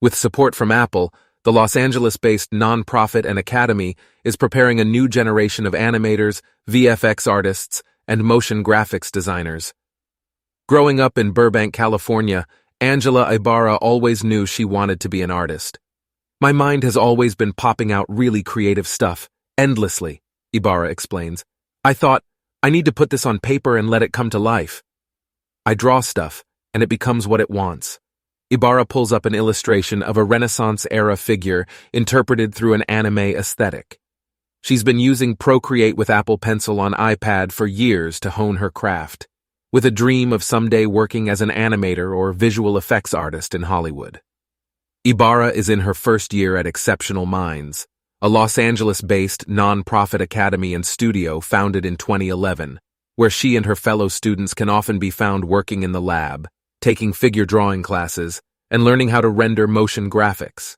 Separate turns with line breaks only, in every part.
With support from Apple, the Los Angeles-based nonprofit and academy is preparing a new generation of animators, VFX artists, and motion graphics designers. Growing up in Burbank, California, Angela Ibarra always knew she wanted to be an artist. "My mind has always been popping out really creative stuff, endlessly," Ibarra explains. "I thought, I need to put this on paper and let it come to life. I draw stuff, and it becomes what it wants." Ibarra pulls up an illustration of a Renaissance-era figure interpreted through an anime aesthetic. She's been using Procreate with Apple Pencil on iPad for years to hone her craft, with a dream of someday working as an animator or visual effects artist in Hollywood. Ibarra is in her first year at Exceptional Minds, a Los Angeles-based nonprofit academy and studio founded in 2011, where she and her fellow students can often be found working in the lab, taking figure drawing classes, and learning how to render motion graphics.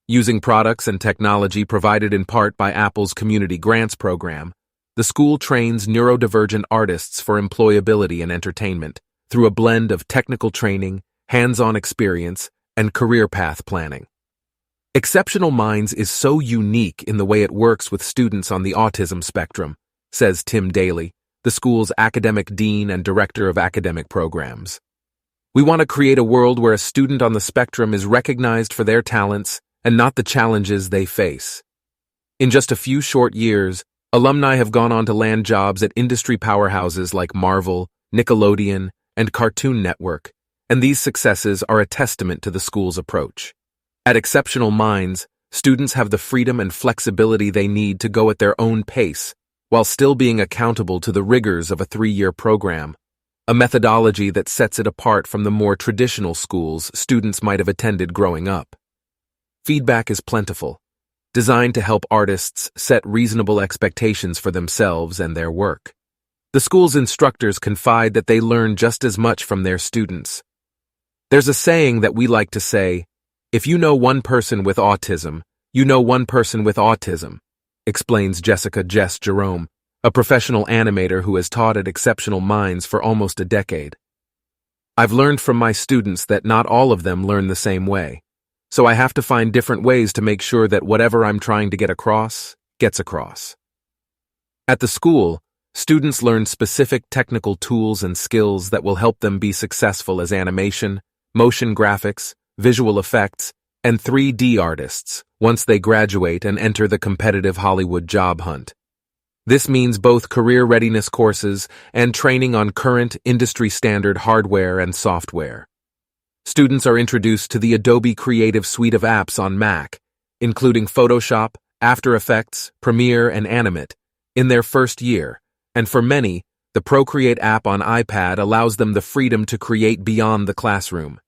Using products and technology provided in part by Apple's Community Grants program, the school trains neurodivergent artists for employability and entertainment through a blend of technical training, hands-on experience, and career path planning. Exceptional Minds is so unique in the way it works with students on the autism spectrum, says Tim Daly, the school's academic dean and director of academic programs. "We want to create a world where a student on the spectrum is recognized for their talents and not the challenges they face." In just a few short years, alumni have gone on to land jobs at industry powerhouses like Marvel, Nickelodeon, and Cartoon Network, and these successes are a testament to the school's approach. At Exceptional Minds, students have the freedom and flexibility they need to go at their own pace, while still being accountable to the rigors of a 3-year program, a methodology that sets it apart from the more traditional schools students might have attended growing up. Feedback is plentiful, designed to help artists set reasonable expectations for themselves and their work. The school's instructors confide that they learn just as much from their students. "There's a saying that we like to say, if you know one person with autism, you know one person with autism," explains Jessica Jess Jerome, a professional animator who has taught at Exceptional Minds for almost a decade. "I've learned from my students that not all of them learn the same way, so I have to find different ways to make sure that whatever I'm trying to get across, gets across." At the school, students learn specific technical tools and skills that will help them be successful as animation, motion graphics, visual effects, and 3D artists once they graduate and enter the competitive Hollywood job hunt. This means both career readiness courses and training on current industry-standard hardware and software. Students are introduced to the Adobe Creative Suite of apps on Mac, including Photoshop, After Effects, Premiere, and Animate, in their first year, and for many, the Procreate app on iPad allows them the freedom to create beyond the classroom.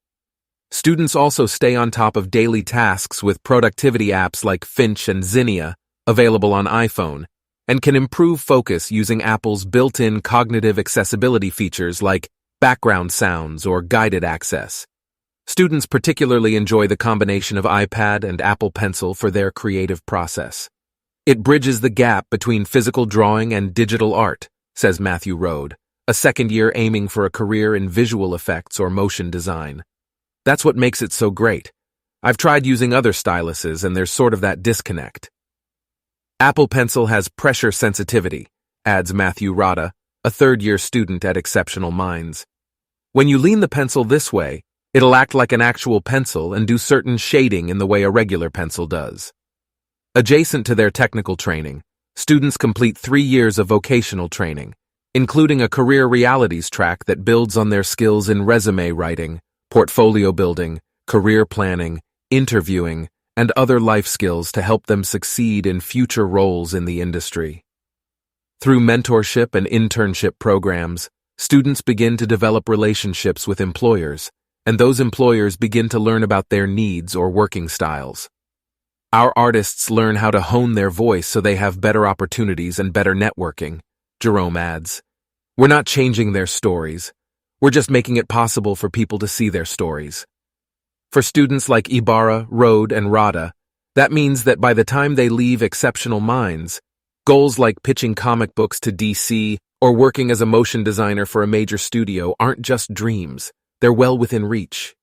Students also stay on top of daily tasks with productivity apps like Finch and Zinnia, available on iPhone, and can improve focus using Apple's built-in cognitive accessibility features like background sounds or guided access. Students particularly enjoy the combination of iPad and Apple Pencil for their creative process. "It bridges the gap between physical drawing and digital art," says Matthew Rode, a second year aiming for a career in visual effects or motion design. "That's what makes it so great. I've tried using other styluses and there's sort of that disconnect." Apple Pencil has pressure sensitivity, adds Matthew Rada, a third-year student at Exceptional Minds. "When you lean the pencil this way, it'll act like an actual pencil and do certain shading in the way a regular pencil does." Adjacent to their technical training, students complete 3 years of vocational training, including a career realities track that builds on their skills in resume writing, portfolio building, career planning, interviewing, and other life skills to help them succeed in future roles in the industry. Through mentorship and internship programs, students begin to develop relationships with employers, and those employers begin to learn about their needs or working styles. "Our artists learn how to hone their voice so they have better opportunities and better networking," Jerome adds. "We're not changing their stories. We're just making it possible for people to see their stories." For students like Ibarra, Rode, and Rada, that means that by the time they leave Exceptional Minds, goals like pitching comic books to DC or working as a motion designer for a major studio aren't just dreams, they're well within reach.